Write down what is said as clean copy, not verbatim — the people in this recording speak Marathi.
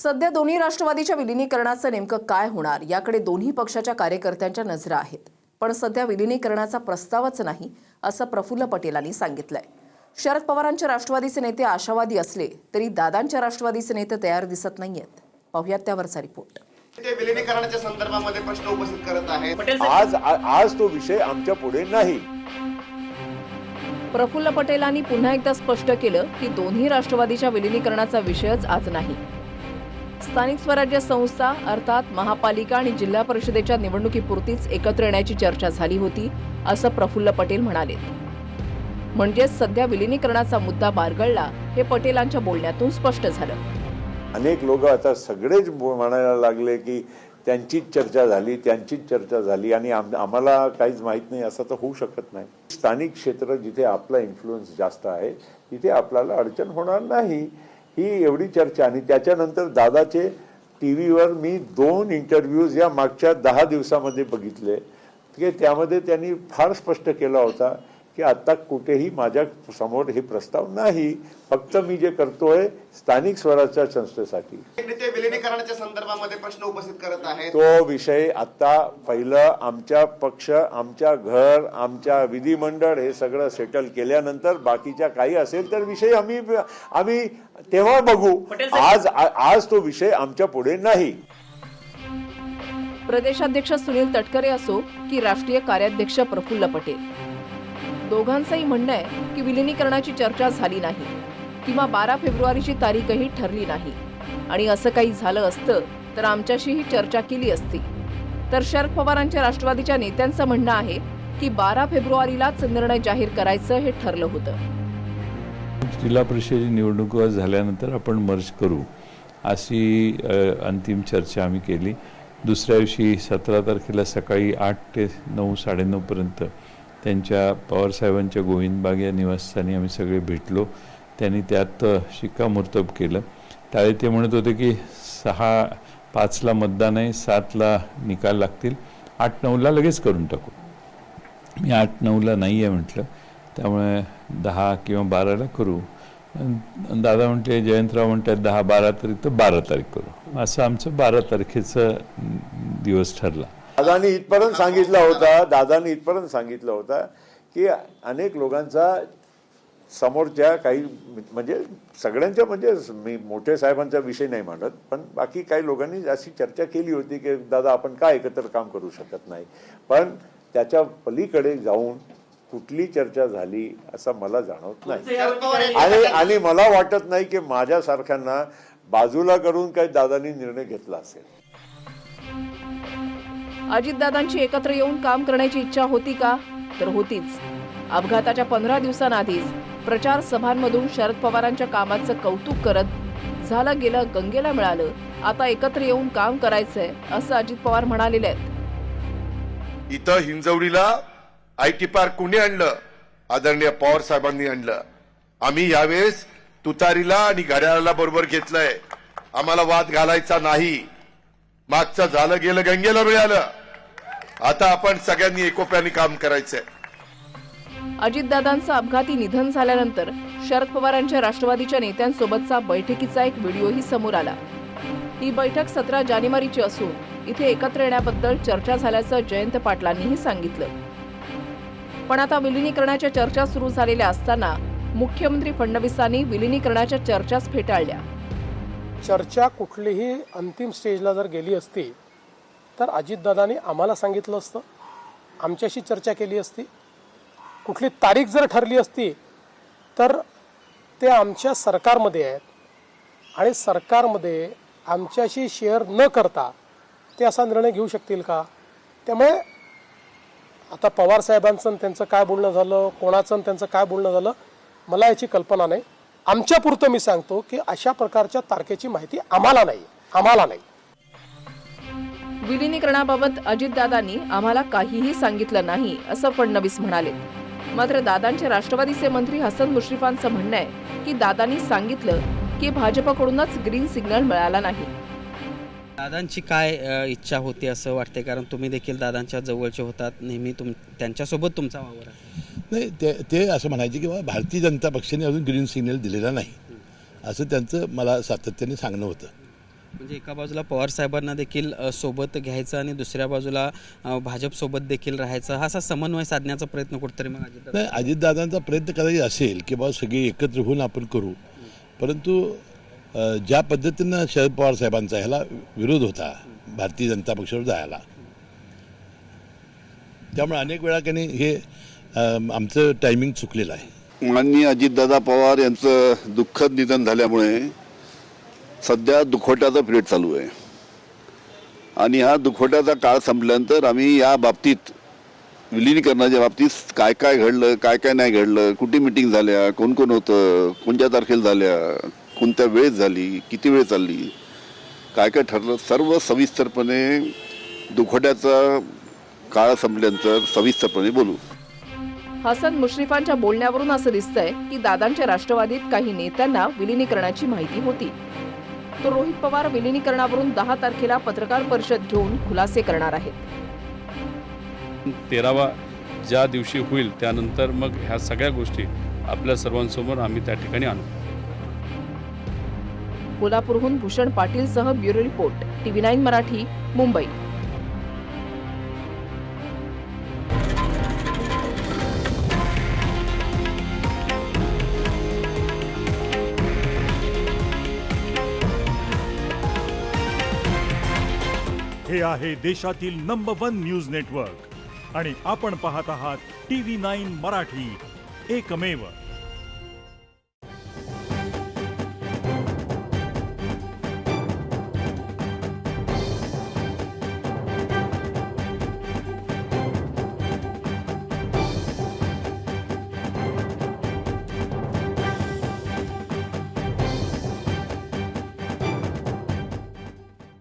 सध्या दोन्ही राष्ट्रवादीच्या विलीनीकरणाचं नेमकं काय होणार याकडे दोन्ही पक्षाच्या कार्यकर्त्यांच्या नजरा आहेत. पण सध्या विलीनीकरणाचा प्रस्तावच नाही असं प्रफुल्ल पटेलांनी सांगितलंय. शरद पवारांचे राष्ट्रवादीचे नेते आशावादी असले तरी दादांच्या राष्ट्रवादीचे नेते तयार दिसत नाहीयेत. पाहुयात त्यावरचा रिपोर्ट. ते विलीनीकरणाच्या संदर्भामध्ये प्रश्न उपस्थित करत आहेत. आज तो विषय आमच्या पुढे नाही. प्रफुल्ल पटेलांनी पुन्हा एकदा स्पष्ट केलं की दोन्ही राष्ट्रवादीच्या विलीनीकरणाचा विषयच आज नाही. स्थानिक स्वराज्य संस्था अर्थात महापालिका आणि जिल्हा परिषदेच्या निवडणुकीपुरतीच एकत्र येण्याची चर्चा झाली होती असं प्रफुल्ल पटेल म्हणाले. म्हणजे सध्या विलीनीकरणाचा मुद्दा बारगळला हे पटेलांच्या बोलण्यातून स्पष्ट झालं. अनेक लोक आता सगळेच म्हणायला लागले की त्यांचीच चर्चा झाली आणि आम्हाला काहीच माहीत नाही असं तर होऊ शकत नाही. स्थानिक क्षेत्र जिथे आपला इन्फ्लुएन्स जास्त आहे तिथे आपल्याला अडचण होणार नाही ही एवढी चर्चा. आणि त्याच्यानंतर दादाचे टीव्हीवर मी 2 इंटरव्ह्यूज या मागच्या 10 दिवसामध्ये बघितले की त्यामध्ये त्यांनी फार स्पष्ट केला होता की आता कुठेही माझ्या समोर हे प्रस्ताव नाही, फक्त मी जे करतोय स्थानिक स्वराज्य संस्थेसाठी. ते विलीनीकरणाच्या संदर्भामध्ये प्रश्न उपस्थित करत आहेत. तो विषय आता पहिलं आमच्या पक्ष, आमच्या घर, आमच्या विधिमंडळ हे सगळं सेटल केल्यानंतर बाकीच्या काही असेल तर विषय आम्ही तेव्हा बघू. आज तो विषय आमच्या पुढे नाही. प्रदेशाध्यक्ष सुनील तटकरे असो की राष्ट्रीय कार्याध्यक्ष प्रफुल्ल पटेल, दोघांचंही म्हणणं आहे की विलीनीकरणाची चर्चा झाली नाही किंवा 12 फेब्रुवारीची तारीखही ठरली नाही. आणि असं काही झालं असतं तर आमच्याशीही चर्चा केली असती. तर शरद पवारांच्या राष्ट्रवादीच्या नेत्यांचं म्हणणं आहे की 12 फेब्रुवारीलाच निर्णय जाहीर करायचं हे ठरलं होतं. जिल्हा परिषदेची निवडणूक झाल्यानंतर आपण मर्ज करू अशी अंतिम चर्चा आम्ही केली. दुसऱ्या दिवशी 17 तारखेला सकाळी 8 ते 9, 9:30 पर्यंत त्यांच्या पवारसाहेबांच्या गोविंदबाग या निवासस्थानी आम्ही सगळे भेटलो. त्यांनी त्यात शिक्कामोर्तब केलं. त्यावेळी ते म्हणत होते की 6-5ला मतदान आहे, 7ला निकाल लागतील, 8-9ला लगेच करून टाकू. मी 8-9ला नाही आहे म्हटलं, त्यामुळे 10 किंवा 12ला करू. दादा म्हटले, जयंतराव म्हणतात 10-12 तारीख तर 12 तारीख करू. असं आमचं 12 तारखेचा दिवस ठरला. दादांनी इथपर्यंत सांगितलं होता की अनेक लोकांचा समोरच्या काही म्हणजे सगळ्यांच्या म्हणजे मी मोठे साहेबांचा विषय नाही मांडत, पण बाकी काही लोकांनी अशी चर्चा केली होती की दादा आपण का एकत्र काम करू शकत नाही. पण त्याच्या पलीकडे जाऊन कुठली चर्चा झाली असं मला जाणवत नाही. आणि मला वाटत नाही की माझ्यासारख्यांना बाजूला करून काही दादांनी निर्णय घेतला असेल. अजितदादांची एकत्र येऊन काम करण्याची इच्छा होती का? तर होतीच. अपघाताच्या 15 दिवसांआधीच प्रचार सभांमधून शरद पवारांच्या कामाचं कौतुक करत झालं गेलं गंगेला मिळालं, आता एकत्र येऊन काम करायचंय असं अजित पवार म्हणालेले आहेत. इथं हिंजवडीला IT पार्क कोणी आणलं? आदरणीय पवार साहेबांनी आणलं. आम्ही यावेळेस तुतारीला आणि घड्याळाला बरोबर घेतलंय. आम्हाला वाद घालायचा नाही. मागचं झालं गेलं गंगेला मिळालं, आता आपण सगळ्यांनी एकोप्याने काम करायचंय. अजितदादांचं अपघाती निधन झाल्यानंतर शरद पवारांच्या राष्ट्रवादीच्या नेत्यांसोबतचा बैठकीचा एक व्हिडिओही समोर आला. ही बैठक 17 जानेवारीची असून इथे एकत्र येण्याबद्दल चर्चा झाल्याचं जयंत पाटलांनीही सांगितलं. पण आता विलीनीकरणाच्या चर्चा सुरू झालेल्या असताना मुख्यमंत्री फडणवीसांनी विलीनीकरणाच्या चर्चाच फेटाळल्या. चर्चा कुठलीही अंतिम स्टेजला जर गेली असती तर अजितदादांनी आम्हाला सांगितलं असतं, आमच्याशी चर्चा केली असती. कुठली तारीख जर ठरली असती तर ते आमच्या सरकारमध्ये आहेत आणि सरकारमध्ये आमच्याशी शेअर न करता ते असा निर्णय घेऊ शकतील का? त्यामुळे आता पवारसाहेबांचं त्यांचं काय बोलणं झालं, कोणाचं त्यांचं काय बोलणं झालं, मला याची कल्पना नाही. आमच्या पुरतं मी सांगतो की अशा प्रकारच्या तारखेची माहिती आम्हाला नाही. विलीनीकरणाबाबत अजितदादांनी आम्हाला काहीही सांगितलं नाही असं फडणवीस म्हणाले. मात्र दादांचे राष्ट्रवादीचे मंत्री हसन मुश्रीफांचं म्हणणं आहे की दादांनी सांगितलं की भाजपकडूनच ग्रीन सिग्नल मिळाला नाही. दादांची काय इच्छा होती असं वाटते? कारण तुम्ही देखील दादांच्या जवळचे होतात, नेहमी त्यांच्यासोबत तुमचा वावर आहे. नाही, ते असं म्हणायचे की भारतीय जनता पक्षाने अजून ग्रीन सिग्नल दिलेला नाही असं त्यांचं मला सातत्याने सांगणं होतं. म्हणजे एका बाजूला पवार साहेबांना देखील सोबत घ्यायचं आणि दुसऱ्या बाजूला भाजप सोबत देखील राहायचं, हा असा समन्वय साधण्याचा प्रयत्न कुठेतरी मग अजितदादा. नाही, अजितदादांचा प्रयत्न कदाचित असेल की बाबा सगळे एकत्र होऊन आपण करू, परंतु ज्या पद्धतीनं शरद पवार साहेबांचा ह्याला विरोध होता भारतीय जनता पक्षावर जायला, त्यामुळे अनेक वेळा त्यांनी हे आमचं टायमिंग चुकलेलं आहे. माननीय अजितदादा पवार यांचं दुःखद निधन झाल्यामुळे सध्या दुखवट्याचा पिरियड चालू आहे आणि हा दुखवट्याचा काळ संपल्यानंतर आम्ही या बाबतीत विलिनीकरणाच्या बाबतीत काय काय घडलं, काय काय नाही घडलं, कुठे मिटिंग झाल्या, कोण कोण होतं, कोणत्या तारखेला झाल्या, कोणत्या वेळेत झाली, किती वेळ चालली, काय काय ठरलं, सर्व सविस्तरपणे दुखवट्याचा काळ संपल्यानंतर सविस्तरपणे बोलू. हसन मुश्रीफांच्या बोलण्यावरून असं दिसतंय की दादांच्या राष्ट्रवादीत काही नेत्यांना विलिनीकरणाची माहिती होती. तो रोहित पवार विलिनीकरणावरून 10 तारखेला पत्रकार परिषद घेऊन खुलासे करणार आहेत. 13वा ज्या दिवशी होईल त्यानंतर मग ह्या सगळ्या गोष्टी आपल्या सर्वांसमोर आम्ही त्या ठिकाणी आणू. कोल्हापूरहून भूषण पाटीलसह bureau report, TV9 Marathi, Mumbai. हे आहे देशातील नंबर 1 न्यूज नेटवर्क आणि आपण पाहत आहात TV9 मराठी, एकमेव.